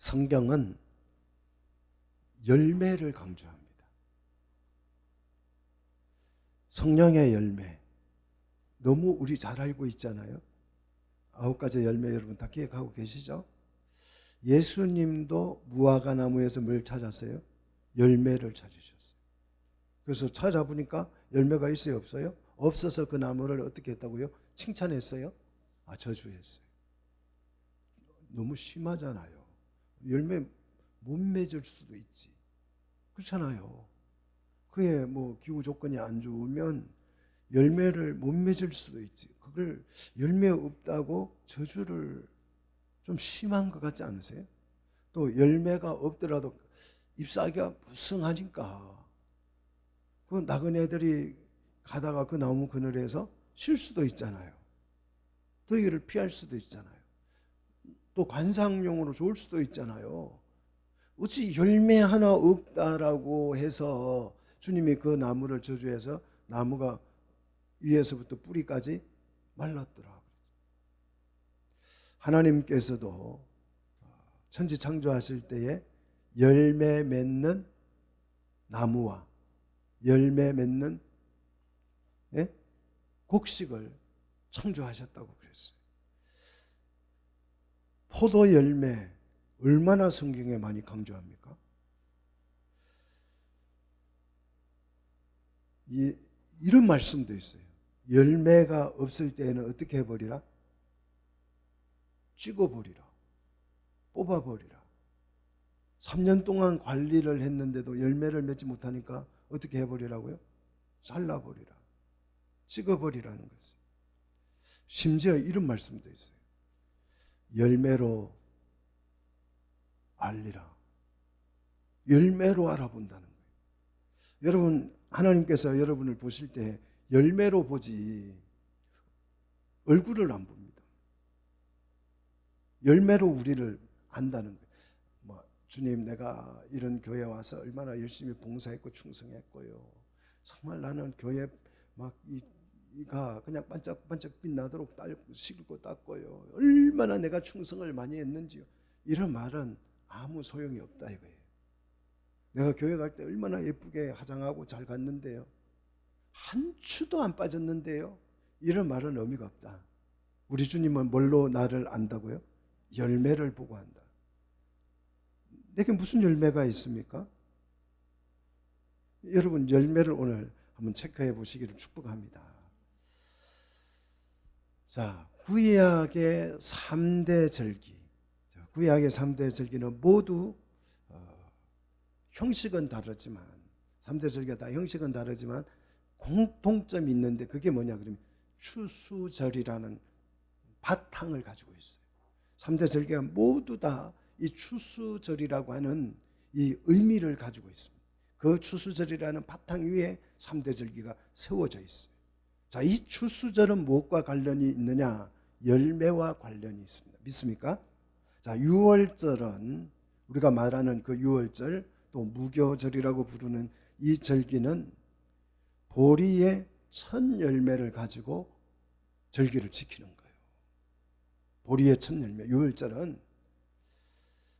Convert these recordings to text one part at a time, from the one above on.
성경은 열매를 강조합니다. 성령의 열매, 너무 우리 잘 알고 있잖아요. 9가지 열매 여러분 다 기억하고 계시죠? 예수님도 무화과 나무에서 뭘 찾았어요? 열매를 찾으셨어요. 그래서 찾아보니까 열매가 있어요, 없어요? 없어서 그 나무를 어떻게 했다고요? 칭찬했어요? 저주했어요. 너무 심하잖아요. 열매 못 맺을 수도 있지. 그렇잖아요. 그의 기후 조건이 안 좋으면 열매를 못 맺을 수도 있지. 그걸 열매 없다고 저주를 좀 심한 것 같지 않으세요? 또 열매가 없더라도 잎사귀가 무성하니까 그 나그네들이 가다가 그 나무 그늘에서 쉴 수도 있잖아요. 더위를 피할 수도 있잖아요. 또 관상용으로 좋을 수도 있잖아요. 어찌 열매 하나 없다라고 해서 주님이 그 나무를 저주해서 나무가 위에서부터 뿌리까지 말랐더라. 하나님께서도 천지 창조하실 때에 열매 맺는 나무와 열매 맺는 곡식을 창조하셨다고 그랬어요. 포도 열매 얼마나 성경에 많이 강조합니까? 이런 말씀도 있어요. 열매가 없을 때에는 어떻게 해버리라? 찍어버리라. 뽑아버리라. 3년 동안 관리를 했는데도 열매를 맺지 못하니까 어떻게 해버리라고요? 잘라버리라. 찍어버리라는 것이에요. 심지어 이런 말씀도 있어요. 열매로 알리라. 열매로 알아본다는 거예요. 여러분, 하나님께서 여러분을 보실 때 열매로 보지 얼굴을 안 봅니다. 열매로 우리를 안다는 거예요. 주님, 내가 이런 교회 와서 얼마나 열심히 봉사했고 충성했고요. 정말 나는 교회 이가 그냥 반짝반짝 빛나도록 씻고 닦고요. 얼마나 내가 충성을 많이 했는지요. 이런 말은 아무 소용이 없다 이거예요. 내가 교회 갈 때 얼마나 예쁘게 화장하고 잘 갔는데요. 한 추도 안 빠졌는데요. 이런 말은 의미가 없다. 우리 주님은 뭘로 나를 안다고요? 열매를 보고 한다. 내게 무슨 열매가 있습니까? 여러분, 열매를 오늘 한번 체크해 보시기를 축복합니다. 자, 구약의 3대 절기. 구약의 3대 절기는 모두 형식은 다르지만 3대 절기가 다 형식은 다르지만 공통점이 있는데 그게 뭐냐 그러면 추수절이라는 바탕을 가지고 있어요. 3대 절기가 모두 다 이 추수절이라고 하는 이 의미를 가지고 있습니다. 그 추수절이라는 바탕 위에 3대 절기가 세워져 있어요. 자, 이 추수절은 무엇과 관련이 있느냐? 열매와 관련이 있습니다. 믿습니까? 자, 유월절은 우리가 말하는 그 유월절, 또 무교절이라고 부르는 이 절기는 보리의 첫 열매를 가지고 절기를 지키는 거예요. 보리의 첫 열매, 유월절은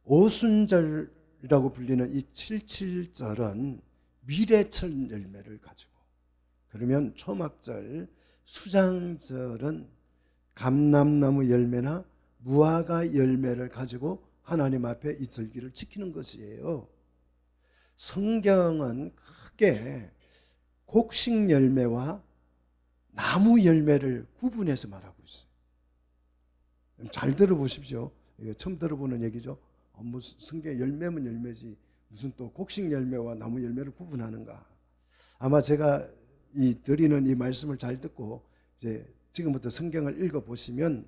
오순절이라고 불리는 이 77절은 밀의 첫 열매를 가지고, 그러면 초막절, 수장절은 감람나무 열매나 무화과 열매를 가지고 하나님 앞에 이 절기를 지키는 것이에요. 성경은 크게 곡식 열매와 나무 열매를 구분해서 말하고 있어요. 잘 들어보십시오. 이거 처음 들어보는 얘기죠. 무슨 성경 열매면 열매지 무슨 또 곡식 열매와 나무 열매를 구분하는가. 아마 제가 드리는 이 말씀을 잘 듣고 이제 지금부터 성경을 읽어보시면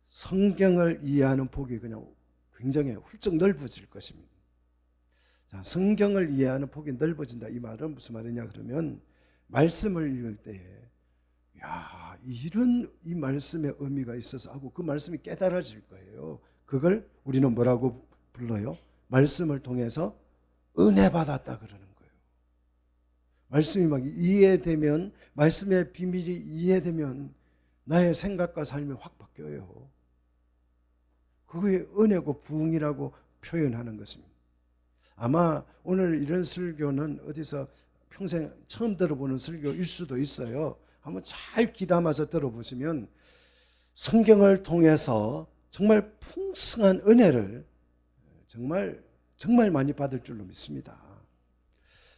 성경을 이해하는 폭이 그냥 굉장히 훌쩍 넓어질 것입니다. 자, 성경을 이해하는 폭이 넓어진다. 이 말은 무슨 말이냐 그러면 말씀을 읽을 때에 이런 이 말씀의 의미가 있어서 하고 그 말씀이 깨달아질 거예요. 그걸 우리는 뭐라고 불러요? 말씀을 통해서 은혜 받았다 그러는 거예요. 말씀이 막 이해되면, 말씀의 비밀이 이해되면 나의 생각과 삶이 확 바뀌어요. 그게 은혜고 부흥이라고 표현하는 것입니다. 아마 오늘 이런 설교는 어디서 평생 처음 들어보는 설교일 수도 있어요. 한번 잘 귀담아서 들어보시면 성경을 통해서 정말 풍성한 은혜를 정말 많이 받을 줄로 믿습니다.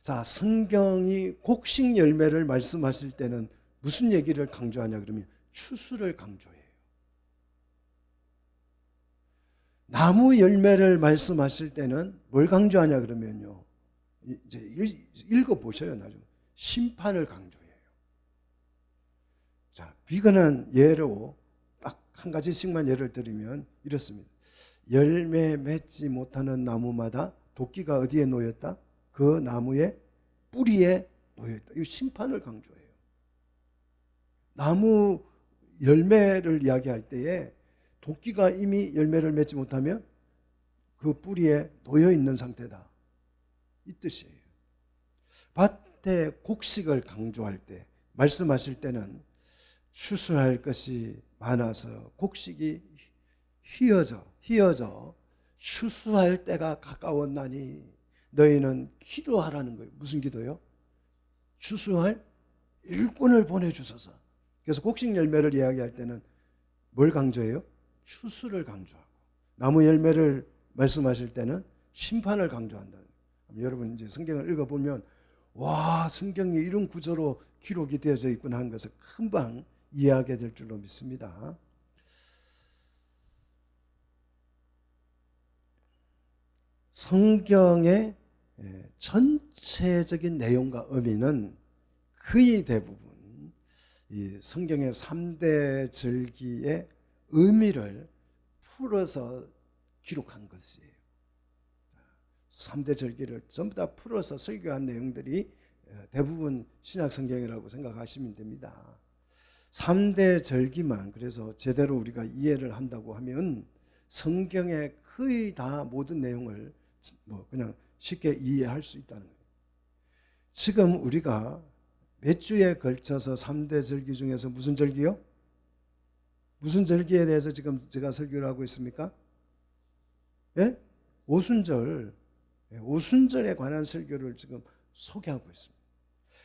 자, 성경이 곡식 열매를 말씀하실 때는 무슨 얘기를 강조하냐 그러면 추수를 강조해요. 나무 열매를 말씀하실 때는 뭘 강조하냐 그러면요. 이제 읽어보셔요. 나중에. 심판을 강조해요. 자, 비근한 예로 딱 한 가지씩만 예를 들면 이렇습니다. 열매 맺지 못하는 나무마다 도끼가 어디에 놓였다? 그 나무의 뿌리에 놓였다. 이 심판을 강조해요. 나무 열매를 이야기할 때에 도끼가 이미 열매를 맺지 못하면 그 뿌리에 놓여 있는 상태다. 이 뜻이에요. 밭에 곡식을 강조할 때, 말씀하실 때는 추수할 것이 많아서 곡식이 휘어져 추수할 때가 가까웠나니 너희는 기도하라는 거예요. 무슨 기도요? 추수할 일꾼을 보내주소서. 그래서 곡식 열매를 이야기할 때는 뭘 강조해요? 추수를 강조하고, 나무 열매를 말씀하실 때는 심판을 강조한다는 거예요. 여러분 이제 성경을 읽어보면 와, 성경이 이런 구조로 기록이 되어져 있구나 하는 것을 금방 이해하게 될 줄로 믿습니다. 성경의 전체적인 내용과 의미는 거의 대부분 이 성경의 3대 절기의 의미를 풀어서 기록한 것이에요. 3대 절기를 전부 다 풀어서 설교한 내용들이 대부분 신약 성경이라고 생각하시면 됩니다. 3대 절기만 그래서 제대로 우리가 이해를 한다고 하면 성경의 거의 다 모든 내용을 그냥 쉽게 이해할 수 있다는 거예요. 지금 우리가 몇 주에 걸쳐서 3대 절기 중에서 무슨 절기요? 무슨 절기에 대해서 지금 제가 설교를 하고 있습니까? 예? 오순절. 오순절에 관한 설교를 지금 소개하고 있습니다.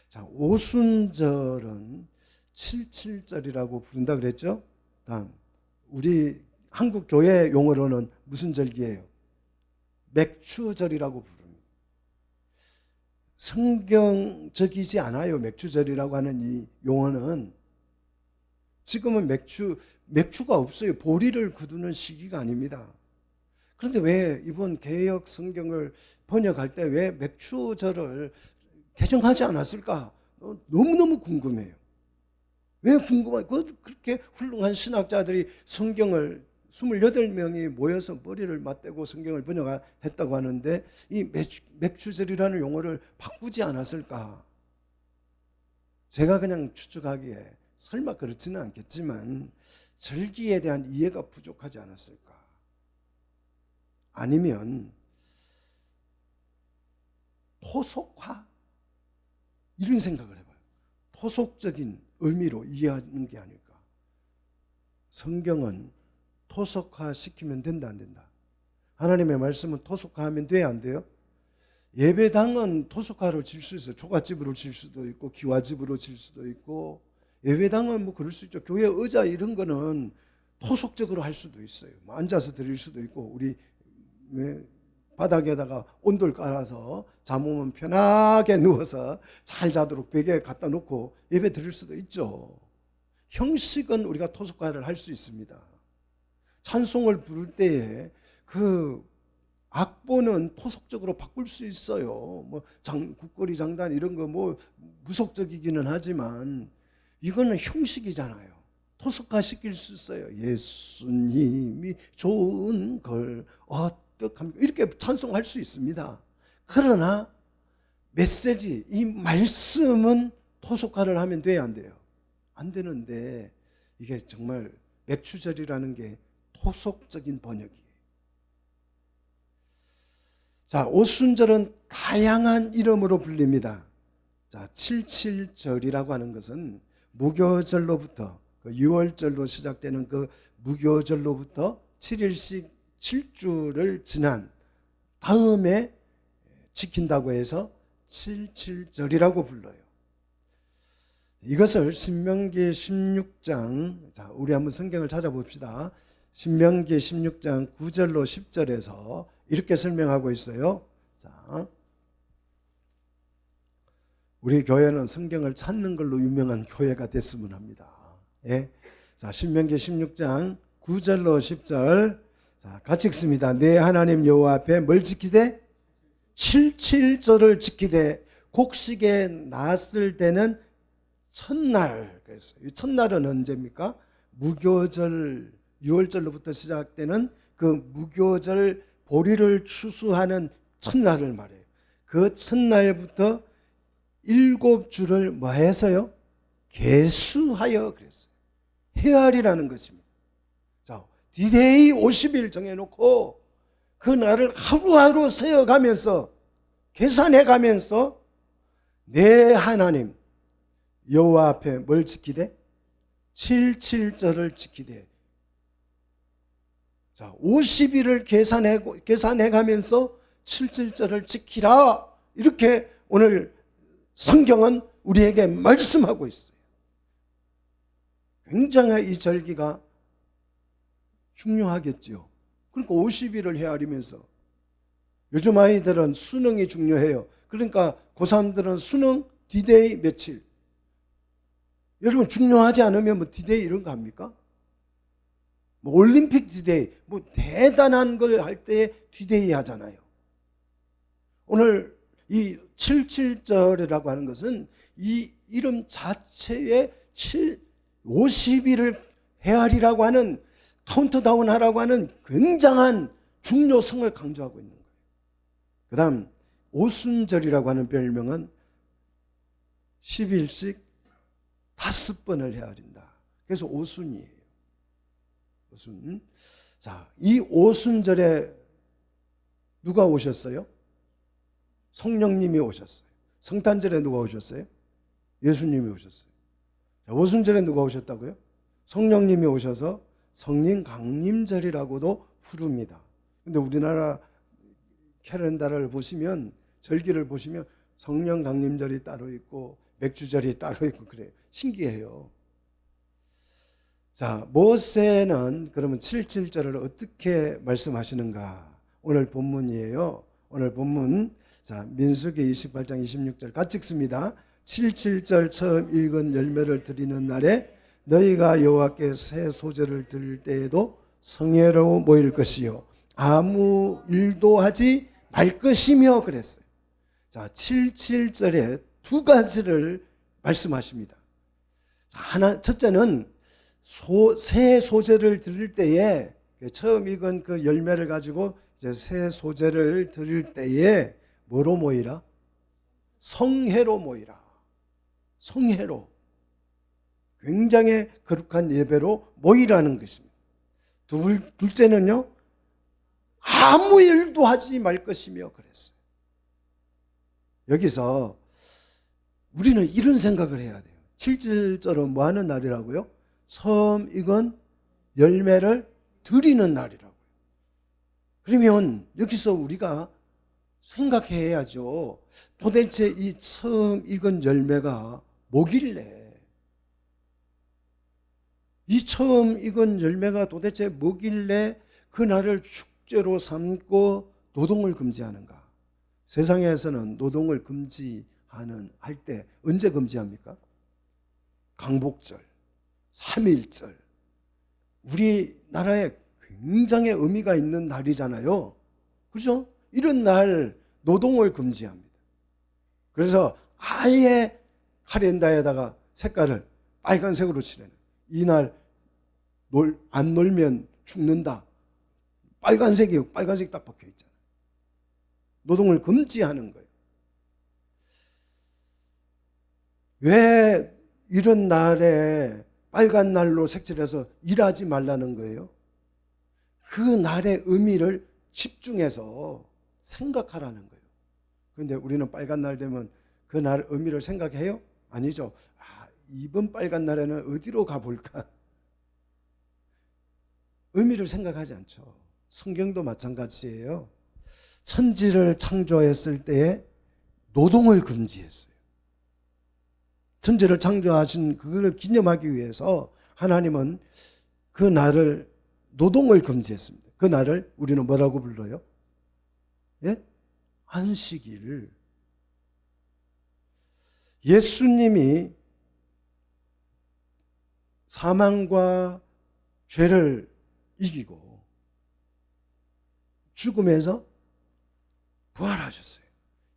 자, 오순절은 77절이라고 부른다 그랬죠? 다음, 우리 한국 교회 용어로는 무슨 절기예요? 맥추절이라고 부릅니다. 성경적이지 않아요. 맥추절이라고 하는 이 용어는. 지금은 맥추가 없어요. 보리를 거두는 시기가 아닙니다. 그런데 왜 이번 개역 성경을 번역할 때 왜 맥추절을 개정하지 않았을까? 너무너무 궁금해요. 왜 궁금해요? 그렇게 훌륭한 신학자들이 성경을 28명이 모여서 머리를 맞대고 성경을 번역했다고 하는데 이 맥추절이라는 용어를 바꾸지 않았을까? 제가 그냥 추측하기에 설마 그렇지는 않겠지만 절기에 대한 이해가 부족하지 않았을까? 아니면 토속화? 이런 생각을 해봐요. 토속적인 의미로 이해하는 게 아닐까? 성경은 토속화 시키면 된다 안 된다? 하나님의 말씀은 토속화하면 돼야 안 돼요? 예배당은 토속화로 질 수 있어요. 초가집으로 질 수도 있고 기와집으로 질 수도 있고 예배당은 뭐 그럴 수 있죠. 교회 의자 이런 거는 토속적으로 할 수도 있어요. 뭐 앉아서 드릴 수도 있고 우리 바닥에다가 온돌 깔아서 잠오면 편하게 누워서 잘 자도록 베개에 갖다 놓고 예배 드릴 수도 있죠. 형식은 우리가 토속화를 할 수 있습니다. 찬송을 부를 때에 그 악보는 토속적으로 바꿀 수 있어요. 뭐 국거리 장단 이런 거 뭐 무속적이기는 하지만 이거는 형식이잖아요. 토속화 시킬 수 있어요. 예수님이 좋은 걸 어떡합니까? 이렇게 찬송할 수 있습니다. 그러나 메시지, 이 말씀은 토속화를 하면 돼야 안 돼요? 안 되는데 이게 정말 맥추절이라는 게 토속적인 번역이에요. 자, 오순절은 다양한 이름으로 불립니다. 자, 77절이라고 하는 것은 무교절로부터 6월절로 시작되는 그 무교절로부터 7일씩 7주를 지난 다음에 지킨다고 해서 77절이라고 불러요. 이것을 신명기 16장, 자, 우리 한번 성경을 찾아봅시다. 신명기 16장 9절로 10절에서 이렇게 설명하고 있어요. 자, 우리 교회는 성경을 찾는 걸로 유명한 교회가 됐으면 합니다. 예. 자, 신명기 16장 9절로 10절. 자, 같이 읽습니다. 내 하나님 여호와 앞에 뭘 지키되? 77절을 지키되 곡식에 났을 때는 첫날. 그래서 이 첫날은 언제입니까? 무교절 6월절로부터 시작되는 그 무교절 보리를 추수하는 첫날을 말해요. 그 첫날부터 7주를 뭐 해서요? 계수하여 그랬어요. 헤아리라는 것입니다. 자, 디데이 50일 정해놓고 그 날을 하루하루 세어가면서 계산해가면서 내 하나님 여호와 앞에 뭘 지키되? 77절을 지키되. 자, 50일을 계산해가면서 77절을 지키라. 이렇게 오늘 성경은 우리에게 말씀하고 있어요. 굉장히 이 절기가 중요하겠죠. 그러니까 50일을 헤아리면서 요즘 아이들은 수능이 중요해요. 그러니까 고3들은 수능 디데이 며칠. 여러분 중요하지 않으면 뭐 디데이 이런 거 합니까? 뭐 올림픽 디데이, 뭐 대단한 걸 할 때 디데이 하잖아요. 오늘 이 77절이라고 하는 것은 이 이름 자체에 50일을 헤아리라고 하는 카운트다운 하라고 하는 굉장한 중요성을 강조하고 있는 거예요. 그 다음 오순절이라고 하는 별명은 10일씩 5번을 헤아린다. 그래서 오순이에요. 오순. 자, 이 오순절에 누가 오셨어요? 성령님이 오셨어요. 성탄절에 누가 오셨어요? 예수님이 오셨어요. 자, 오순절에 누가 오셨다고요? 성령님이 오셔서 성령 강림절이라고도 부릅니다. 근데 우리나라 캘린더를 보시면, 절기를 보시면 성령 강림절이 따로 있고 맥주절이 따로 있고 그래요. 신기해요. 자, 모세는 그러면 77절을 어떻게 말씀하시는가? 오늘 본문이에요. 오늘 본문. 자, 민수기 28장 26절 같이 읽습니다. 77절 처음 익은 열매를 드리는 날에 너희가 여호와께 새 소재를 드릴 때에도 성회로 모일 것이요 아무 일도 하지 말 것이며 그랬어요. 자, 77절에 두 가지를 말씀하십니다. 하나, 첫째는 새 소재를 드릴 때에 처음 익은 그 열매를 가지고 이제 새 소재를 드릴 때에 뭐로 모이라? 성회로 모이라. 성회로. 굉장히 거룩한 예배로 모이라는 것입니다. 둘째는요, 아무 일도 하지 말 것이며 그랬어요. 여기서 우리는 이런 생각을 해야 돼요. 77절은 뭐 하는 날이라고요? 처음 익은 열매를 드리는 날이라고요. 그러면 여기서 우리가 생각해야죠. 도대체 이 처음 익은 열매가 뭐길래? 이 처음 익은 열매가 도대체 뭐길래 그날을 축제로 삼고 노동을 금지하는가? 세상에서는 노동을 할 때 언제 금지합니까? 강복절, 3.1절. 우리나라에 굉장히 의미가 있는 날이잖아요. 그렇죠? 이런 날 노동을 금지합니다. 그래서 아예 카렌다에다가 색깔을 빨간색으로 칠해요. 이날 안 놀면 죽는다. 빨간색이요. 빨간색 딱 박혀 있잖아요. 노동을 금지하는 거예요. 왜 이런 날에 빨간 날로 색칠해서 일하지 말라는 거예요? 그 날의 의미를 집중해서 생각하라는 거예요. 그런데 우리는 빨간 날 되면 그 날 의미를 생각해요? 아니죠. 이번 빨간 날에는 어디로 가볼까? 의미를 생각하지 않죠. 성경도 마찬가지예요. 천지를 창조했을 때에 노동을 금지했어요. 천지를 창조하신 그걸 기념하기 위해서 하나님은 그 날을 노동을 금지했습니다. 그 날을 우리는 뭐라고 불러요? 예? 안식일. 예수님이 사망과 죄를 이기고 죽음에서 부활하셨어요.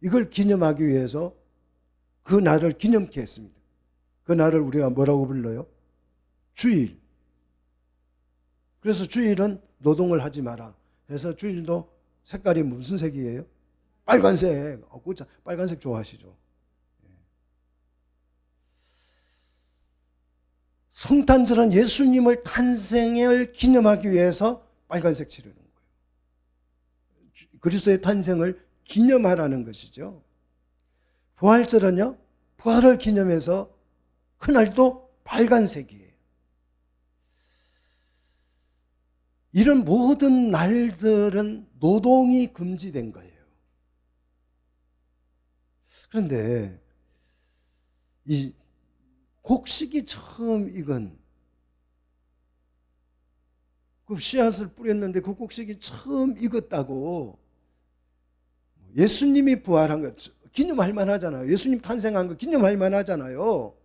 이걸 기념하기 위해서 그 날을 기념케 했습니다. 그 날을 우리가 뭐라고 불러요? 주일. 그래서 주일은 노동을 하지 마라 해서 주일도 색깔이 무슨 색이에요? 빨간색. 빨간색 좋아하시죠? 성탄절은 예수님을 탄생을 기념하기 위해서 빨간색 칠하는 거예요. 그리스도의 탄생을 기념하라는 것이죠. 부활절은요, 부활을 기념해서 그날도 빨간색이에요. 이런 모든 날들은 노동이 금지된 거예요. 그런데 이 곡식이 처음 익은 그 씨앗을 뿌렸는데 그 곡식이 처음 익었다고 예수님이 부활한 거 기념할 만하잖아요. 예수님 탄생한 거 기념할 만하잖아요.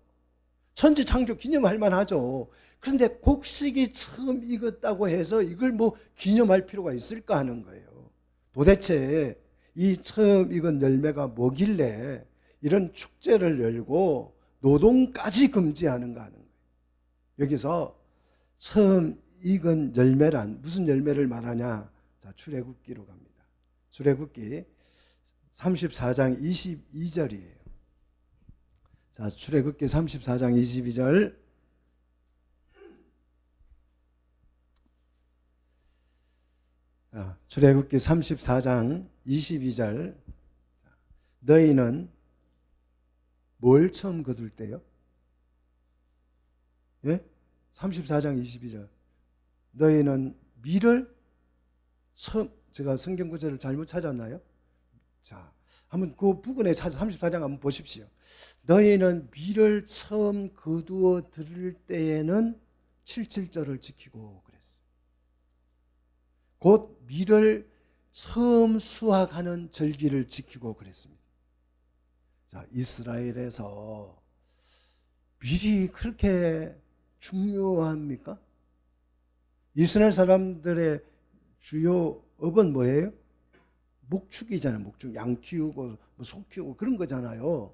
천지 창조 기념할 만하죠. 그런데 곡식이 처음 익었다고 해서 이걸 뭐 기념할 필요가 있을까 하는 거예요. 도대체 이 처음 익은 열매가 뭐길래 이런 축제를 열고 노동까지 금지하는가 하는 거예요. 여기서 처음 익은 열매란 무슨 열매를 말하냐? 자, 출애굽기로 갑니다. 출애굽기 34장 22절이에요. 자, 출애굽기 34장 22절. 출애굽기 34장 22절. 너희는 뭘 처음 거둘 때요? 예? 34장 22절. 너희는 밀을 처음, 제가 성경 구절을 잘못 찾았나요? 자, 한번 그 부근에 34장 한번 보십시오. 너희는 밀을 처음 거두어 들을 때에는 77절을 지키고 그랬어. 곧 밀을 처음 수확하는 절기를 지키고 그랬습니다. 자, 이스라엘에서 밀이 그렇게 중요합니까? 이스라엘 사람들의 주요 업은 뭐예요? 목축이잖아요. 목축. 양 키우고 소 키우고 그런 거잖아요.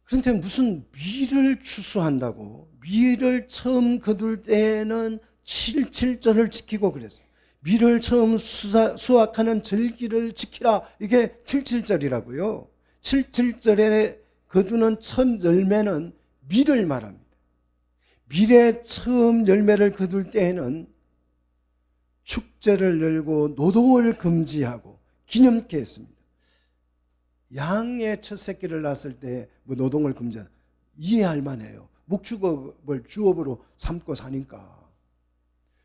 그런데 무슨 밀을 추수한다고 밀을 처음 거둘 때는 7절을 지키고 그랬어요. 밀을 처음 수확하는 절기를 지키라. 이게 77절이라고요. 77절에 거두는 첫 열매는 밀을 말합니다. 밀의 처음 열매를 거둘 때에는 축제를 열고 노동을 금지하고 기념케 했습니다. 양의 첫 새끼를 낳았을 때 뭐 노동을 금지한다. 이해할 만해요. 목축업을 주업으로 삼고 사니까.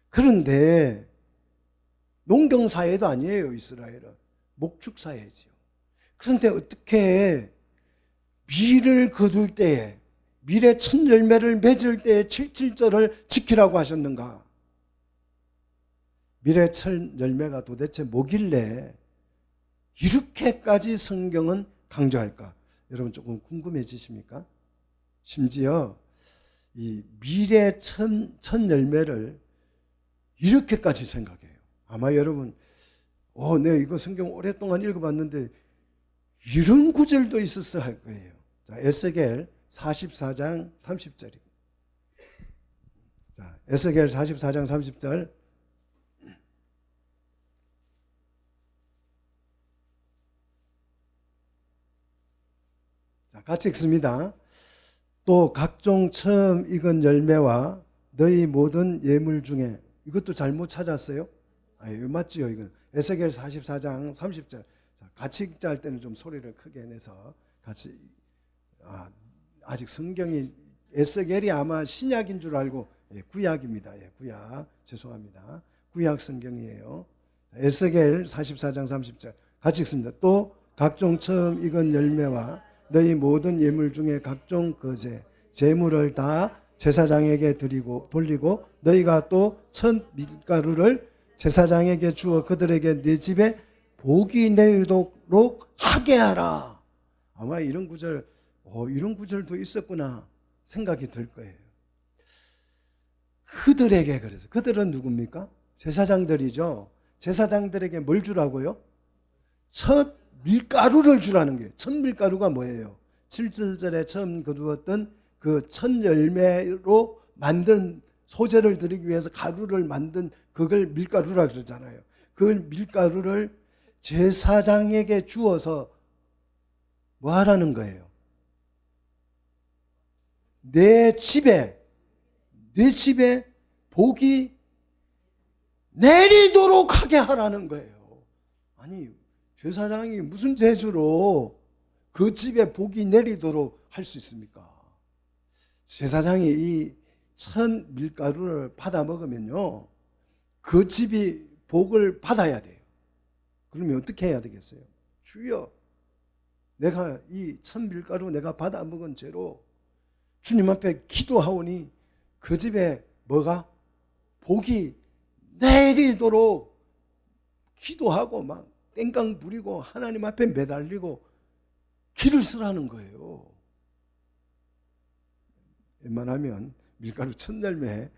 그런데 농경사회도 아니에요. 이스라엘은 목축사회지요. 그런데 어떻게 밀을 거둘 때에 밀의 첫 열매를 맺을 때에 77절을 지키라고 하셨는가? 밀의 첫 열매가 도대체 뭐길래 이렇게까지 성경은 강조할까? 여러분 조금 궁금해지십니까? 심지어 이 밀의 첫 열매를 이렇게까지 생각해요. 아마 여러분 내가 이거 성경 오랫동안 읽어봤는데 이런 구절도 있었어 할 거예요. 자, 에스겔 44장 30절입니다. 자, 에스겔 44장 30절. 자, 같이 읽습니다. 또 각종 처음 익은 열매와 너희 모든 예물 중에 이것도 잘못 찾았어요? 이거 맞지요? 이건 에스겔 44장 30절. 자, 같이 읽자 할 때는 좀 소리를 크게 내서 같이 아직 성경이 에스겔이 아마 신약인 줄 알고 구약입니다. 구약. 죄송합니다. 구약 성경이에요. 에스겔 44장 30절 같이 읽습니다. 또 각종 처음 익은 열매와 너희 모든 예물 중에 각종 거제 제물을 다 제사장에게 돌리고 너희가 또 첫 밀가루를 제사장에게 주어 그들에게 네 집에 복이 내리도록 하게 하라. 아마 이런 구절도 있었구나 생각이 들 거예요. 그들에게 그래서 그들은 누굽니까? 제사장들이죠. 제사장들에게 뭘 주라고요? 첫 밀가루를 주라는 거예요. 첫 밀가루가 뭐예요? 7절에 처음 거두었던 그 첫 열매로 만든 소재를 드리기 위해서 가루를 만든 그걸 밀가루라 그러잖아요. 그 밀가루를 제사장에게 주어서 뭐 하라는 거예요? 내 집에 복이 내리도록 하게 하라는 거예요. 아니, 제사장이 무슨 재주로 그 집에 복이 내리도록 할 수 있습니까? 제사장이 이 첫 밀가루를 받아 먹으면요, 그 집이 복을 받아야 돼요. 그러면 어떻게 해야 되겠어요? 주여, 내가 이 첫 밀가루 내가 받아 먹은 죄로 주님 앞에 기도하오니 그 집에 뭐가? 복이 내리도록 기도하고 막 땡깡 부리고 하나님 앞에 매달리고 길을 쓰라는 거예요. 웬만하면 밀가루 첫 열매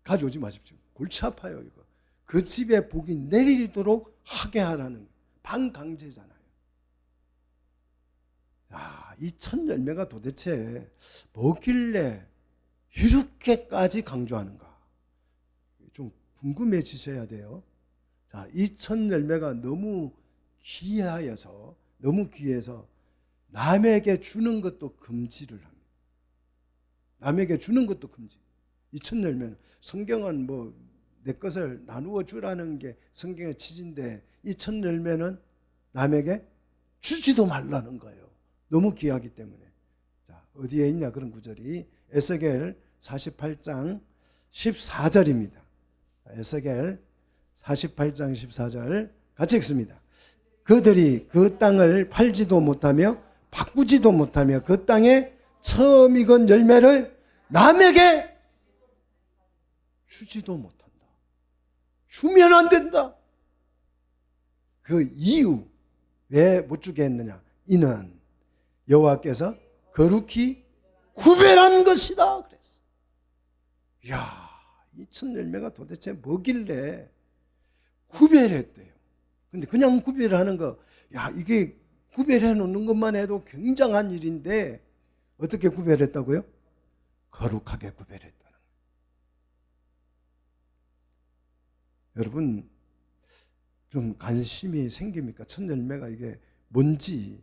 가져오지 마십시오. 골치 아파요 이거. 그 집에 복이 내리도록 하게 하라는 반강제잖아요. 이 첫 열매가 도대체 뭐길래 이렇게까지 강조하는가? 좀 궁금해지셔야 돼요. 자, 이 첫 열매가 너무 귀해서 남에게 주는 것도 금지를 합니다. 남에게 주는 것도 금지. 이 첫 열매는 성경은 뭐 내 것을 나누어 주라는 게 성경의 취지인데 이 첫 열매는 남에게 주지도 말라는 거예요. 너무 귀하기 때문에. 자, 어디에 있냐 그런 구절이 에스겔 48장 14절입니다. 에스겔 48장 14절 같이 읽습니다. 그들이 그 땅을 팔지도 못하며 바꾸지도 못하며 그 땅에 처음 익은 열매를 남에게 주지도 못한다. 주면 안 된다. 그 이유 왜 못 주게 했느냐? 이는 여호와께서 거룩히 구별한 것이다 그랬어. 이야, 이 첫 열매가 도대체 뭐길래 구별했대요. 근데 그냥 구별하는 거, 야, 이게 구별해 놓는 것만 해도 굉장한 일인데 어떻게 구별했다고요? 거룩하게 구별했다는 거예요. 여러분 좀 관심이 생깁니까? 첫 열매가 이게 뭔지,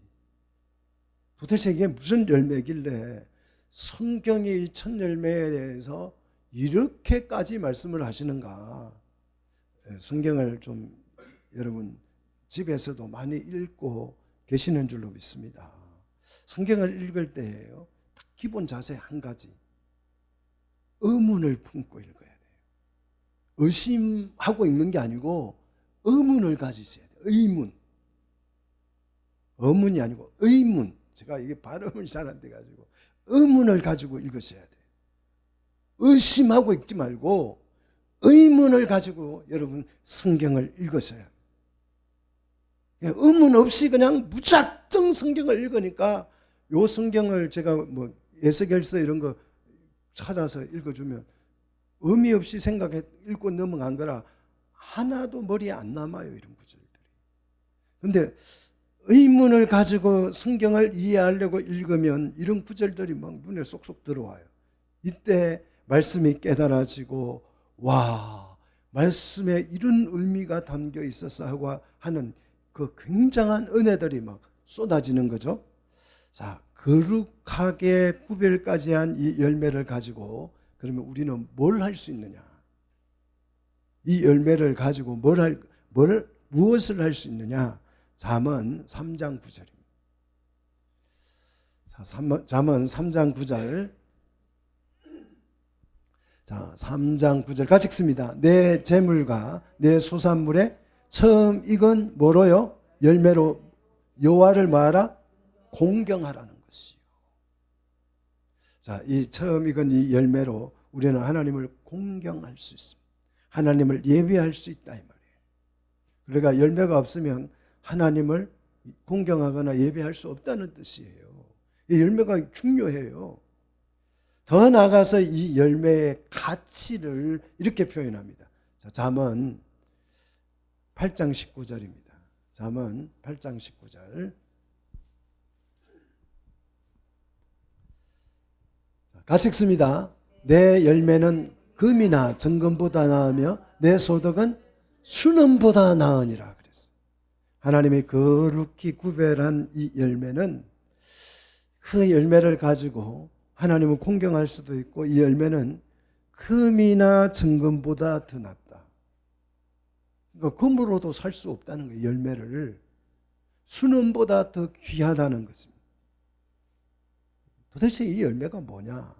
도대체 이게 무슨 열매길래 성경이 이 첫 열매에 대해서 이렇게까지 말씀을 하시는가? 성경을 좀 여러분 집에서도 많이 읽고 계시는 줄로 믿습니다. 성경을 읽을 때예요, 기본 자세 한 가지, 의문을 품고 읽어야 돼요. 의심하고 읽는 게 아니고 의문을 가지셔야 돼요. 의문. 의문이 아니고 의문. 제가 이게 발음을 잘 안 돼가지고 의문을 가지고 읽으셔야 돼요. 의심하고 읽지 말고 의문을 가지고 여러분 성경을 읽으셔야 돼요. 의문 없이 그냥 무작정 성경을 읽으니까 요 성경을 제가 뭐 에스겔서 이런 거 찾아서 읽어주면 의미 없이 생각해 읽고 넘어간 거라 하나도 머리에 안 남아요, 이런 구절들이. 근데 의문을 가지고 성경을 이해하려고 읽으면 이런 구절들이 막 눈에 쏙쏙 들어와요. 이때 말씀이 깨달아지고, 와, 말씀에 이런 의미가 담겨 있었어 하고 하는 그 굉장한 은혜들이 막 쏟아지는 거죠. 자, 거룩하게 구별까지 한 이 열매를 가지고 그러면 우리는 뭘 할 수 있느냐? 이 열매를 가지고 무엇을 할 수 있느냐? 잠언 3장 9절입니다. 자, 잠언 3장 9절. 자, 3장 9절 같이 읽습니다. 내 재물과 내 소산물에 처음 익은 뭐로요? 열매로 여호와를 뭐하라? 공경하라는 것이요. 자, 이 처음 익은 이 열매로 우리는 하나님을 공경할 수 있습니다. 하나님을 예배할 수 있다 이 말이에요. 그러니까 열매가 없으면 하나님을 공경하거나 예배할 수 없다는 뜻이에요. 이 열매가 중요해요. 더 나아가서 이 열매의 가치를 이렇게 표현합니다. 자, 잠언 8장 19절입니다. 잠언 8장 19절. 같이 읽습니다. 내 열매는 금이나 정금보다 나으며 내 소득은 순금보다 나으니라 그랬어요. 하나님이 거룩히 구별한 이 열매는 그 열매를 가지고 하나님은 공경할 수도 있고 이 열매는 금이나 정금보다 더 낫다. 그러니까 금으로도 살 수 없다는 거예요. 열매를 순금보다 더 귀하다는 것입니다. 도대체 이 열매가 뭐냐?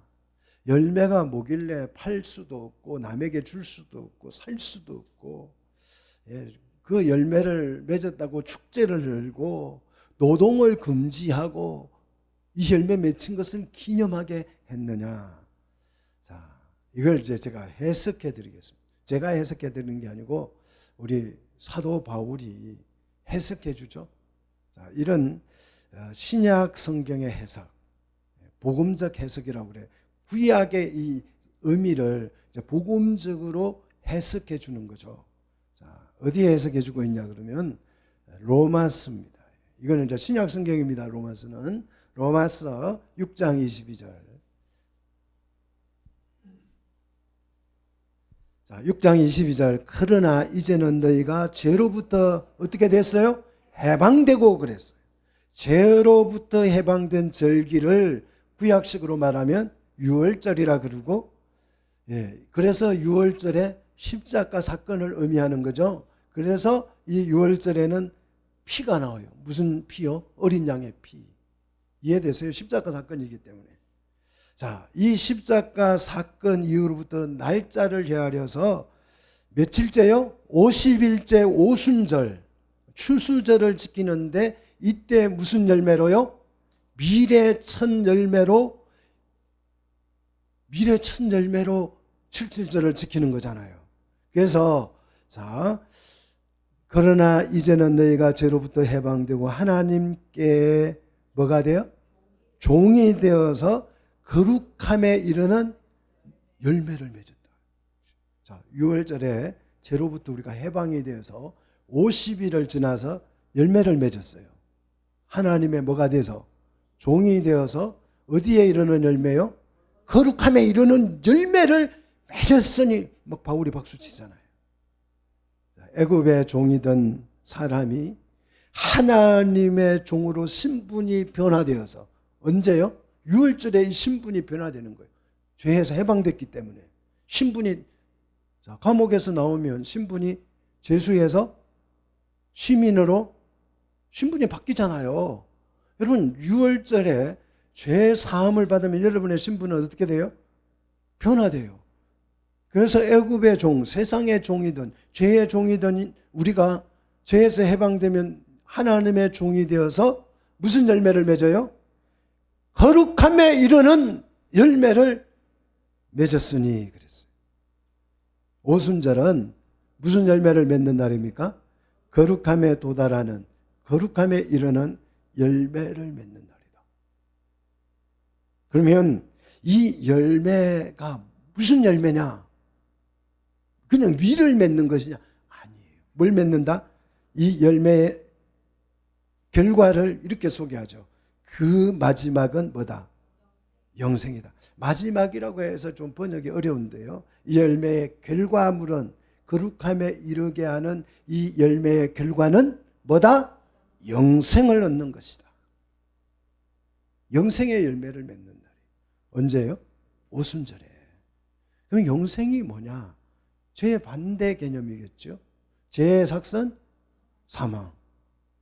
열매가 뭐길래 팔 수도 없고 남에게 줄 수도 없고 살 수도 없고 그 열매를 맺었다고 축제를 열고 노동을 금지하고 이 열매 맺힌 것을 기념하게 했느냐? 자, 이걸 이제 제가 해석해 드리겠습니다. 제가 해석해 드리는 게 아니고 우리 사도 바울이 해석해 주죠. 자, 이런 신약 성경의 해석, 복음적 해석이라고 그래요. 구약의 이 의미를 이제 복음적으로 해석해 주는 거죠. 자, 어디에 해석해 주고 있냐 그러면 로마서입니다. 이거는 이제 신약 성경입니다. 로마서는 로마서 6장 22절. 자, 6장 22절. 그러나 이제는 너희가 죄로부터 어떻게 됐어요? 해방되고 그랬어요. 죄로부터 해방된 절기를 구약식으로 말하면 유월절이라 그러고, 그래서 유월절에 십자가 사건을 의미하는 거죠. 그래서 이 유월절에는 피가 나와요. 무슨 피요? 어린 양의 피. 이해되세요? 십자가 사건이기 때문에. 자, 이 십자가 사건 이후로부터 날짜를 헤아려서 며칠째요? 50일째 오순절, 추수절을 지키는데 이때 무슨 열매로요? 미래 첫 열매로 77절을 지키는 거잖아요. 그래서 자, 그러나 이제는 너희가 죄로부터 해방되고 하나님께 뭐가 돼요? 종이 되어서 거룩함에 이르는 열매를 맺었다. 자, 6월절에 죄로부터 우리가 해방이 되어서 50일을 지나서 열매를 맺었어요. 하나님의 뭐가 돼서? 종이 되어서 어디에 이르는 열매요? 거룩함에 이르는 열매를 맺었으니 막 바울이 박수치잖아요. 애굽의 종이던 사람이 하나님의 종으로 신분이 변화되어서 언제요? 6월절에 이 신분이 변화되는 거예요. 죄에서 해방됐기 때문에. 신분이 감옥에서 나오면 신분이 죄수에서 시민으로 신분이 바뀌잖아요. 여러분 6월절에 죄 사함을 받으면 여러분의 신분은 어떻게 돼요? 변화돼요. 그래서 애굽의 종, 세상의 종이든 죄의 종이든 우리가 죄에서 해방되면 하나님의 종이 되어서 무슨 열매를 맺어요? 거룩함에 이르는 열매를 맺었으니 그랬어요. 오순절은 무슨 열매를 맺는 날입니까? 거룩함에 도달하는, 거룩함에 이르는 열매를 맺는 날이다. 그러면 이 열매가 무슨 열매냐? 그냥 위를 맺는 것이냐? 아니에요. 뭘 맺는다? 이 열매의 결과를 이렇게 소개하죠. 그 마지막은 뭐다? 영생이다. 마지막이라고 해서 좀 번역이 어려운데요. 이 열매의 결과물은 거룩함에 이르게 하는 이 열매의 결과는 뭐다? 영생을 얻는 것이다. 영생의 열매를 맺는 날이 언제예요? 오순절에. 그럼 영생이 뭐냐? 죄의 반대 개념이겠죠. 죄의 삭선? 사망.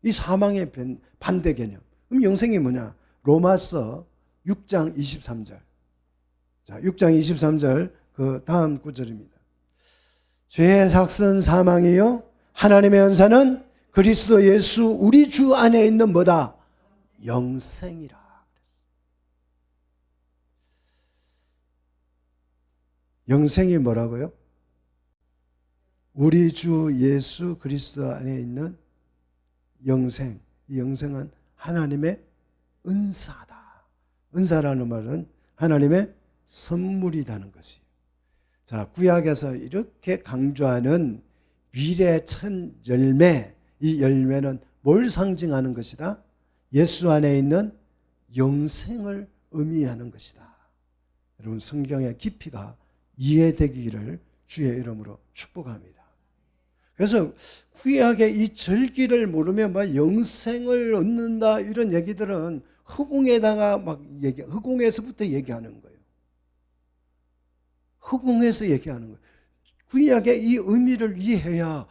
이 사망의 반대 개념. 그럼 영생이 뭐냐? 로마서 6장 23절. 자, 6장 23절 그 다음 구절입니다. 죄의 삭선 사망이요 하나님의 은사는 그리스도 예수 우리 주 안에 있는 뭐다? 영생이라. 영생이 뭐라고요? 우리 주 예수 그리스도 안에 있는 영생. 이 영생은 하나님의 은사다. 은사라는 말은 하나님의 선물이라는 것이에요. 자, 구약에서 이렇게 강조하는 미래 첫 열매, 이 열매는 뭘 상징하는 것이다? 예수 안에 있는 영생을 의미하는 것이다. 여러분, 성경의 깊이가 이해되기를 주의 이름으로 축복합니다. 그래서 구약의 이 절기를 모르면 막 영생을 얻는다 이런 얘기들은 허공에다가 허공에서부터 얘기하는 거예요. 허공에서 얘기하는 거예요. 구약의 이 의미를 이해해야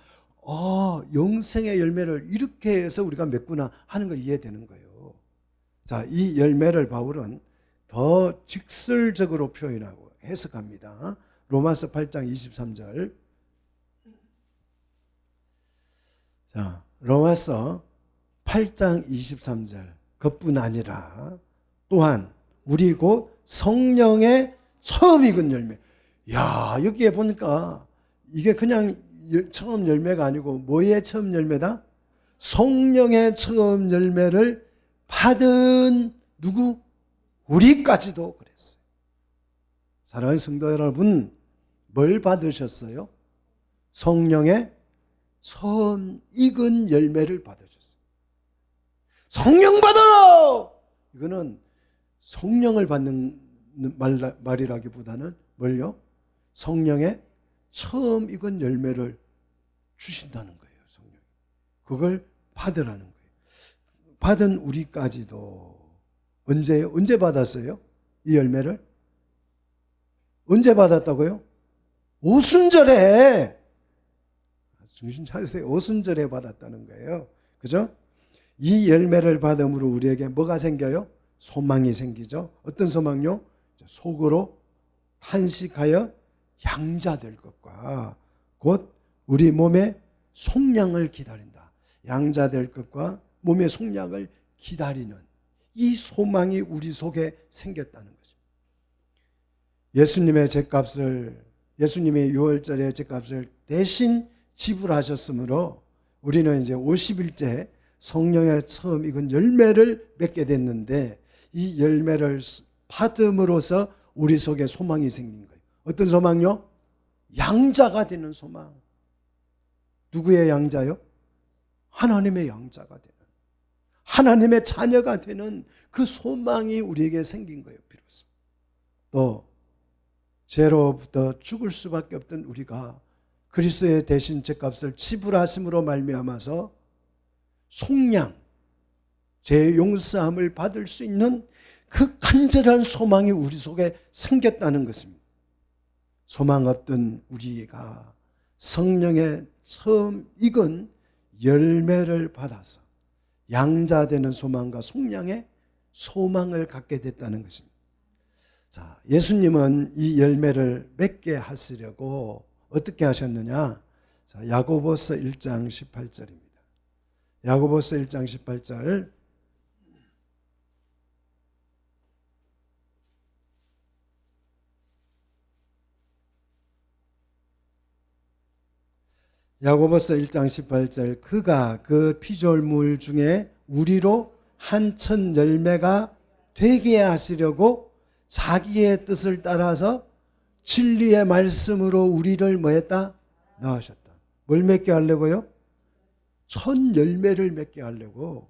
영생의 열매를 이렇게 해서 우리가 맺구나 하는 걸 이해되는 거예요. 자, 이 열매를 바울은 더 직설적으로 표현하고 해석합니다. 로마서 8장 23절. 자, 로마서 8장 23절. 그뿐 아니라 또한 우리 곧 성령의 처음 익은 열매. 야, 여기에 보니까 이게 그냥 처음 열매가 아니고 뭐의 처음 열매다? 성령의 처음 열매를 받은 누구? 우리까지도 그랬어요. 사랑하는 성도 여러분, 뭘 받으셨어요? 성령의 처음 익은 열매를 받으셨어요. 성령 받아라! 이거는 성령을 받는 말이라기보다는 뭘요? 성령의 처음 익은 열매를 주신다는 거예요. 성령. 그걸 받으라는 거예요. 받은 우리까지도 언제 받았어요? 이 열매를? 언제 받았다고요? 오순절에. 정신 차리세요. 오순절에 받았다는 거예요. 그죠? 이 열매를 받음으로 우리에게 뭐가 생겨요? 소망이 생기죠. 어떤 소망요? 속으로 탄식하여 양자될 것과 곧 우리 몸의 속량을 기다린다. 양자될 것과 몸의 속량을 기다리는 이 소망이 우리 속에 생겼다는 것입니다. 예수님의 유월절의 죗값을 대신 지불하셨으므로 우리는 이제 50일째 성령의 처음 익은 열매를 맺게 됐는데 이 열매를 받음으로써 우리 속에 소망이 생긴 거예요. 어떤 소망요? 양자가 되는 소망. 누구의 양자요? 하나님의 양자가 되는, 하나님의 자녀가 되는 그 소망이 우리에게 생긴 거예요. 비로소. 또 죄로부터 죽을 수밖에 없던 우리가 그리스도의 대신 죗값을 지불하심으로 말미암아서 속량, 죄 용서함을 받을 수 있는 그 간절한 소망이 우리 속에 생겼다는 것입니다. 소망 없던 우리가 성령의 처음 익은 열매를 받아서 양자되는 소망과 속량의 소망을 갖게 됐다는 것입니다. 자, 예수님은 이 열매를 맺게 하시려고 어떻게 하셨느냐? 자, 야고보서 1장 18절입니다. 야고보서 1장 18절. 야고보서 1장 18절. 그가 그 피조물 중에 우리로 한 천 열매가 되게 하시려고 자기의 뜻을 따라서 진리의 말씀으로 우리를 뭐했다? 낳으셨다. 뭘 맺게 하려고요? 천 열매를 맺게 하려고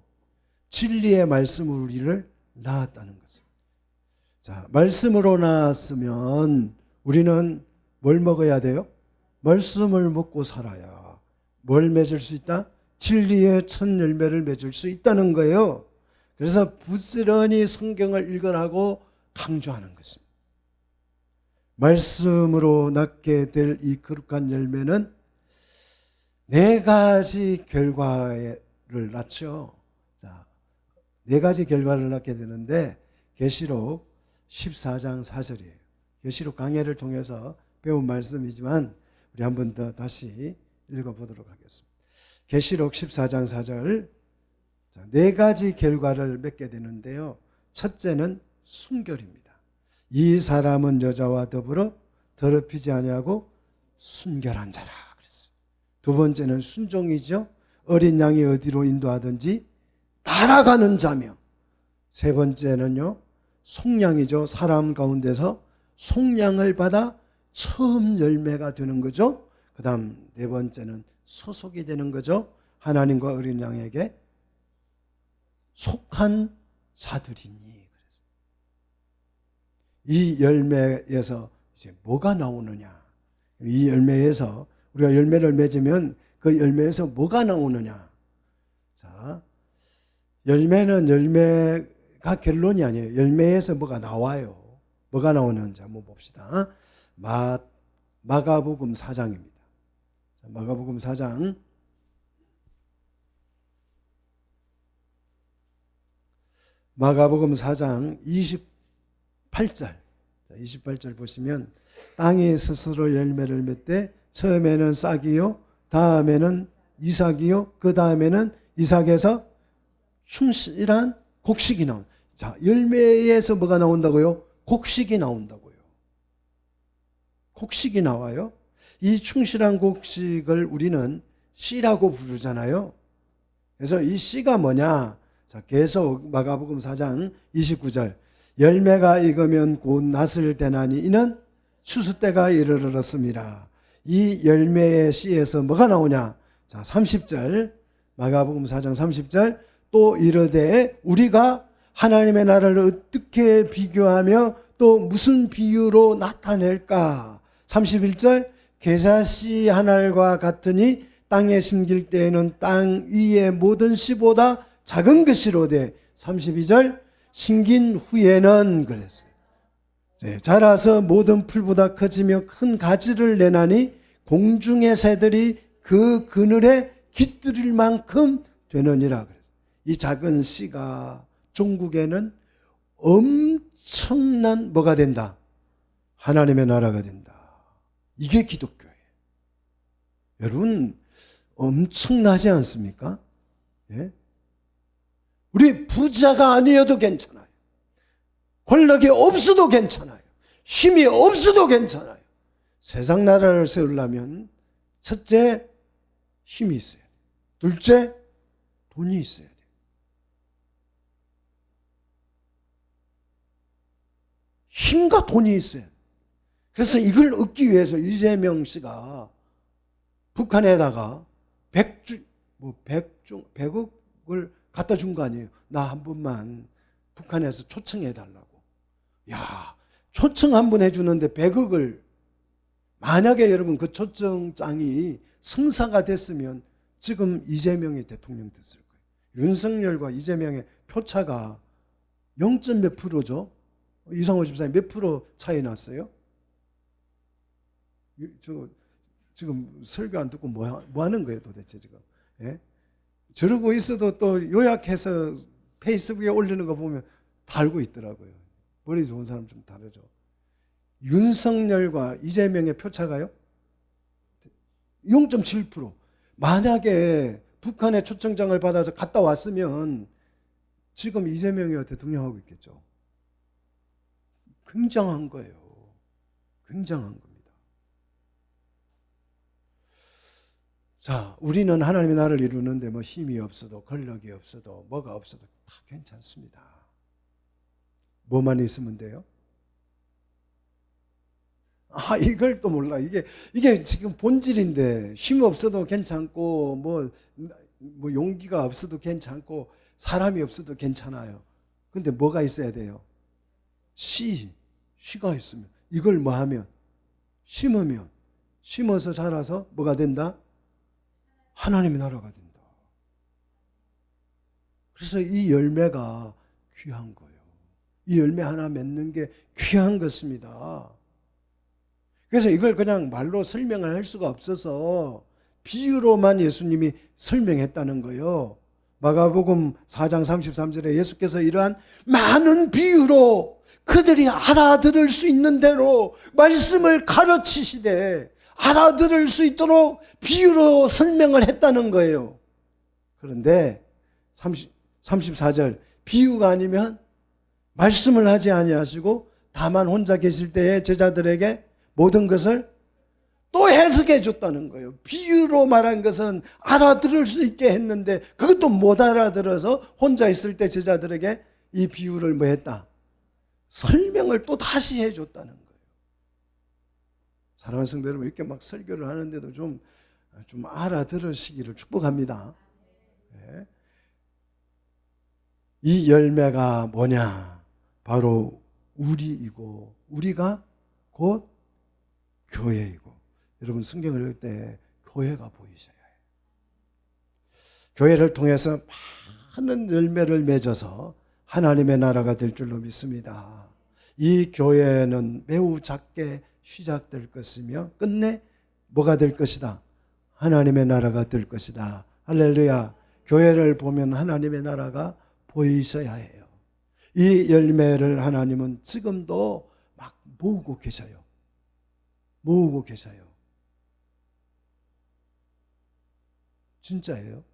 진리의 말씀으로 우리를 낳았다는 것입니다. 자, 말씀으로 낳았으면 우리는 뭘 먹어야 돼요? 말씀을 먹고 살아야 뭘 맺을 수 있다? 진리의 천 열매를 맺을 수 있다는 거예요. 그래서 부지런히 성경을 읽으라고 강조하는 것입니다. 말씀으로 낳게 될 이 거룩한 열매는 네 가지 결과를 낳죠. 자, 네 가지 결과를 낳게 되는데 계시록 14장 4절이에요. 계시록 강해를 통해서 배운 말씀이지만 우리 한 번 더 다시 읽어보도록 하겠습니다. 계시록 14장 4절, 네 가지 결과를 맺게 되는데요. 첫째는 순결입니다. 이 사람은 여자와 더불어 더럽히지 아니하고 순결한 자라 그랬어요. 두 번째는 순종이죠. 어린 양이 어디로 인도하든지 따라가는 자며, 세 번째는요 속량이죠. 사람 가운데서 속량을 받아 처음 열매가 되는 거죠. 그 다음 네 번째는 소속이 되는 거죠. 하나님과 어린 양에게 속한 자들이니. 이 열매에서 이제 뭐가 나오느냐? 이 열매에서 우리가 열매를 맺으면 그 열매에서 뭐가 나오느냐? 자, 열매는 열매가 결론이 아니에요. 열매에서 뭐가 나와요. 뭐가 나오는지 한번 봅시다. 마가복음 4장입니다. 마가복음 4장 28절 보시면, 땅이 스스로 열매를 맺되 처음에는 싹이요, 다음에는 이삭이요, 그 다음에는 이삭에서 충실한 곡식이 나옵니다. 자, 열매에서 뭐가 나온다고요? 곡식이 나온다고요. 곡식이 나와요. 이 충실한 곡식을 우리는 씨라고 부르잖아요. 그래서 이 씨가 뭐냐? 자, 계속 마가복음 4장 29절. 열매가 익으면 곧 낫을 대나니 이는 추수 때가 이르렀습니다. 이 열매의 씨에서 뭐가 나오냐? 자, 30절. 마가복음 4장 30절. 또 이르되 우리가 하나님의 나라를 어떻게 비교하며 또 무슨 비유로 나타낼까? 31절. 게사씨 한 알과 같으니 땅에 심길 때에는 땅 위의 모든 씨보다 작은 것이로되. 32절. 심긴 후에는 그랬어요. 자라서 모든 풀보다 커지며 큰 가지를 내나니 공중의 새들이 그 그늘에 깃들일 만큼 되느니라 그랬어요. 이 작은 씨가 종국에는 엄청난 뭐가 된다? 하나님의 나라가 된다. 이게 기독교예요. 여러분 엄청나지 않습니까? 예? 우리 부자가 아니어도 괜찮아요. 권력이 없어도 괜찮아요. 힘이 없어도 괜찮아요. 세상 나라를 세우려면 첫째 힘이 있어야 돼요. 둘째 돈이 있어야 돼요. 힘과 돈이 있어요. 그래서 이걸 얻기 위해서 이재명 씨가 북한에다가 100억을 갖다 준 거 아니에요. 나 한 번만 북한에서 초청해달라고. 야, 초청 한 번 해주는데 100억을, 만약에 여러분 그 초청장이 성사가 됐으면 지금 이재명이 대통령 됐을 거예요. 윤석열과 이재명의 표차가 0. 몇 프로죠? 이상호 집사님 몇 프로 차이 났어요? 지금 설교 안 듣고 뭐 하는 거예요 도대체 지금? 예? 저러고 있어도 또 요약해서 페이스북에 올리는 거 보면 다 알고 있더라고요. 머리 좋은 사람 좀 다르죠. 윤석열과 이재명의 표차가요? 0.7%. 만약에 북한의 초청장을 받아서 갔다 왔으면 지금 이재명이 대통령하고 있겠죠. 굉장한 거예요. 굉장한 겁니다. 자, 우리는 하나님의 나라를 이루는데 뭐 힘이 없어도 권력이 없어도 뭐가 없어도 다 괜찮습니다. 뭐만 있으면 돼요? 아, 이걸 또 몰라. 이게 지금 본질인데, 힘 없어도 괜찮고, 뭐 용기가 없어도 괜찮고, 사람이 없어도 괜찮아요. 근데 뭐가 있어야 돼요? 씨가 있으면. 이걸 뭐 하면? 심으면. 심어서 자라서 뭐가 된다? 하나님의 나라가 된다. 그래서 이 열매가 귀한 거예요. 이 열매 하나 맺는 게 귀한 것입니다. 그래서 이걸 그냥 말로 설명을 할 수가 없어서 비유로만 예수님이 설명했다는 거예요. 마가복음 4장 33절에 예수께서 이러한 많은 비유로 그들이 알아들을 수 있는 대로 말씀을 가르치시되 알아들을 수 있도록 비유로 설명을 했다는 거예요. 그런데 34절 비유가 아니면 말씀을 하지 아니하시고 다만 혼자 계실 때에 제자들에게 모든 것을 또 해석해 줬다는 거예요. 비유로 말한 것은 알아들을 수 있게 했는데 그것도 못 알아들어서 혼자 있을 때 제자들에게 이 비유를 뭐 했다? 설명을 또 다시 해줬다는 거예요. 사랑하는 성도 여러분, 이렇게 막 설교를 하는데도 좀 알아들으시기를 축복합니다. 네. 이 열매가 뭐냐? 바로 우리이고 우리가 곧 교회이고, 여러분 성경을 읽을 때 교회가 보이셔야 해요. 교회를 통해서 많은 열매를 맺어서 하나님의 나라가 될 줄로 믿습니다. 이 교회는 매우 작게 시작될 것이며 끝내 뭐가 될 것이다? 하나님의 나라가 될 것이다. 할렐루야. 교회를 보면 하나님의 나라가 보이셔야 해요. 이 열매를 하나님은 지금도 막 모으고 계셔요. 모으고 계셔요. 진짜예요.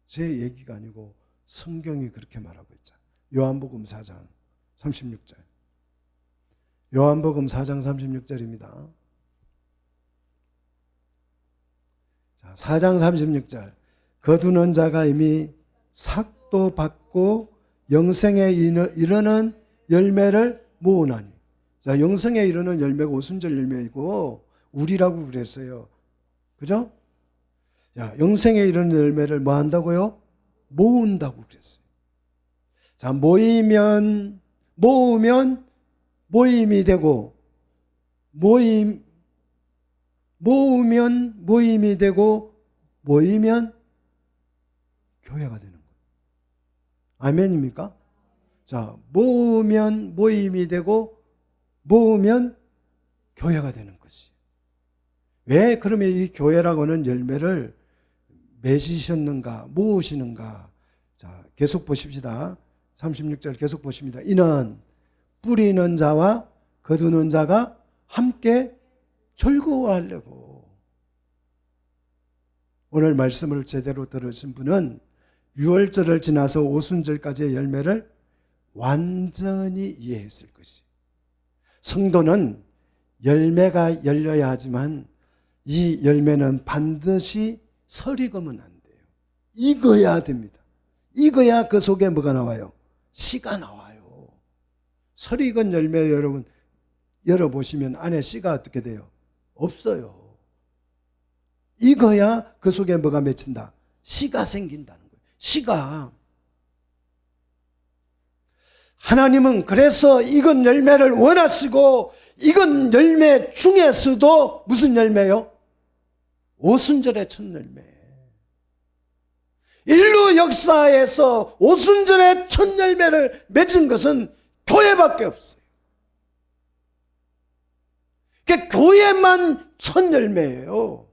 제 얘기가 아니고 성경이 그렇게 말하고 있잖아요. 요한복음 4장 36절. 요한복음 4장 36절입니다. 자, 4장 36절. 거두는 자가 이미 삭도 받고 영생에 이르는 열매를 모으나니. 자, 영생에 이르는 열매가 오순절 열매이고 우리라고 그랬어요. 그죠? 자, 영생에 이르는 열매를 뭐 한다고요? 모은다고 그랬어요. 자, 모으면 모임이 되고, 모으면 모임이 되고, 모이면 교회가 되는 거예요. 아멘입니까? 자, 모으면 모임이 되고, 모으면 교회가 되는 것이. 왜 그러면 이 교회라고 하는 열매를 맺으셨는가, 모으시는가? 자, 계속 보십시다. 36절 계속 보십니다. 이는 뿌리는 자와 거두는 자가 함께 즐거워하려고. 오늘 말씀을 제대로 들으신 분은 유월절을 지나서 오순절까지의 열매를 완전히 이해했을 것이. 성도는 열매가 열려야 하지만 이 열매는 반드시 설익으면 안 돼요. 익어야 됩니다. 익어야 그 속에 뭐가 나와요? 씨가 나와요. 설익은 열매 여러분 열어보시면 안에 씨가 어떻게 돼요? 없어요. 익어야 그 속에 뭐가 맺힌다? 씨가 생긴다는 거예요. 씨가. 하나님은 그래서 익은 열매를 원하시고 익은 열매 중에서도 무슨 열매요? 오순절의 첫 열매. 인류 역사에서 오순절의 첫 열매를 맺은 것은 교회밖에 없어요. 그러니까 교회만 첫 열매예요.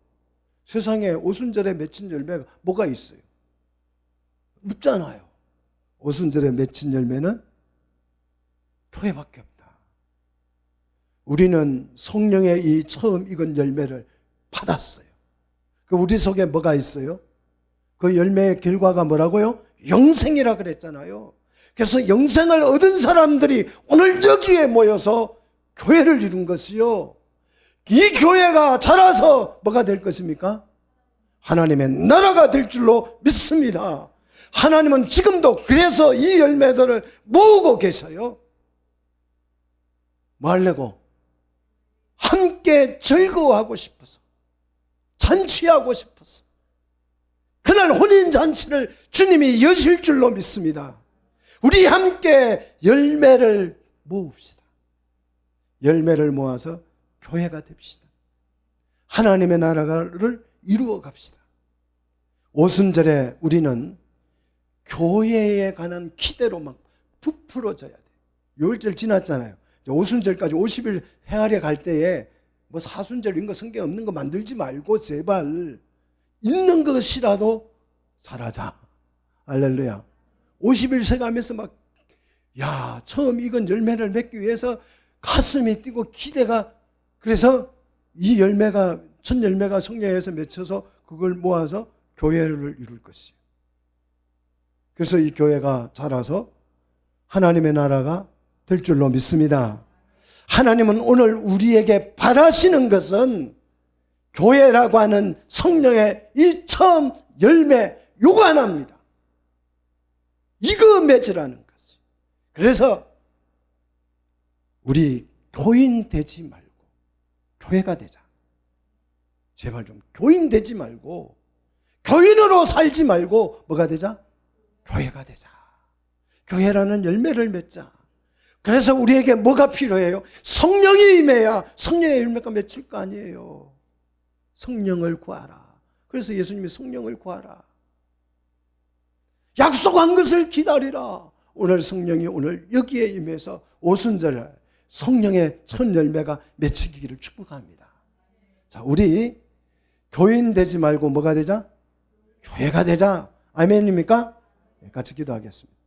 세상에 오순절에 맺힌 열매가 뭐가 있어요? 없잖아요. 오순절에 맺힌 열매는 교회밖에 없다. 우리는 성령의 이 처음 익은 열매를 받았어요. 그 우리 속에 뭐가 있어요? 그 열매의 결과가 뭐라고요? 영생이라 그랬잖아요. 그래서 영생을 얻은 사람들이 오늘 여기에 모여서 교회를 이룬 것이요. 이 교회가 자라서 뭐가 될 것입니까? 하나님의 나라가 될 줄로 믿습니다. 하나님은 지금도 그래서 이 열매들을 모으고 계셔요. 뭐 하려고? 함께 즐거워하고 싶어서, 잔치하고 싶어서. 그날 혼인잔치를 주님이 여실 줄로 믿습니다. 우리 함께 열매를 모읍시다. 열매를 모아서 교회가 됩시다. 하나님의 나라를 이루어 갑시다. 오순절에 우리는 교회에 관한 기대로 막 부풀어져야 돼. 6월절 지났잖아요. 오순절까지 50일 헤아려 갈 때에 뭐 사순절 이런 거 성경 없는 거 만들지 말고 제발 있는 것이라도 잘하자. 할렐루야. 50일 세가면서 막 처음 익은 열매를 맺기 위해서 가슴이 뛰고 기대가, 그래서 이 열매가 첫 열매가 성령에서 맺혀서 그걸 모아서 교회를 이룰 것이에요. 그래서 이 교회가 자라서 하나님의 나라가 될 줄로 믿습니다. 하나님은 오늘 우리에게 바라시는 것은 교회라고 하는 성령의 이 처음 열매 요거 하나입니다. 이거 맺으라는 것이. 그래서 우리 교인 되지 말고 교회가 되자. 제발 좀 교인 되지 말고 교인으로 살지 말고 뭐가 되자? 교회가 되자. 교회라는 열매를 맺자. 그래서 우리에게 뭐가 필요해요? 성령이 임해야 성령의 열매가 맺힐 거 아니에요. 성령을 구하라. 그래서 예수님이 성령을 구하라. 약속한 것을 기다리라. 오늘 성령이 오늘 여기에 임해서 오순절 성령의 첫 열매가 맺히기를 축복합니다. 자, 우리 교인 되지 말고 뭐가 되자? 교회가 되자. 아멘입니까? 같이 기도하겠습니다.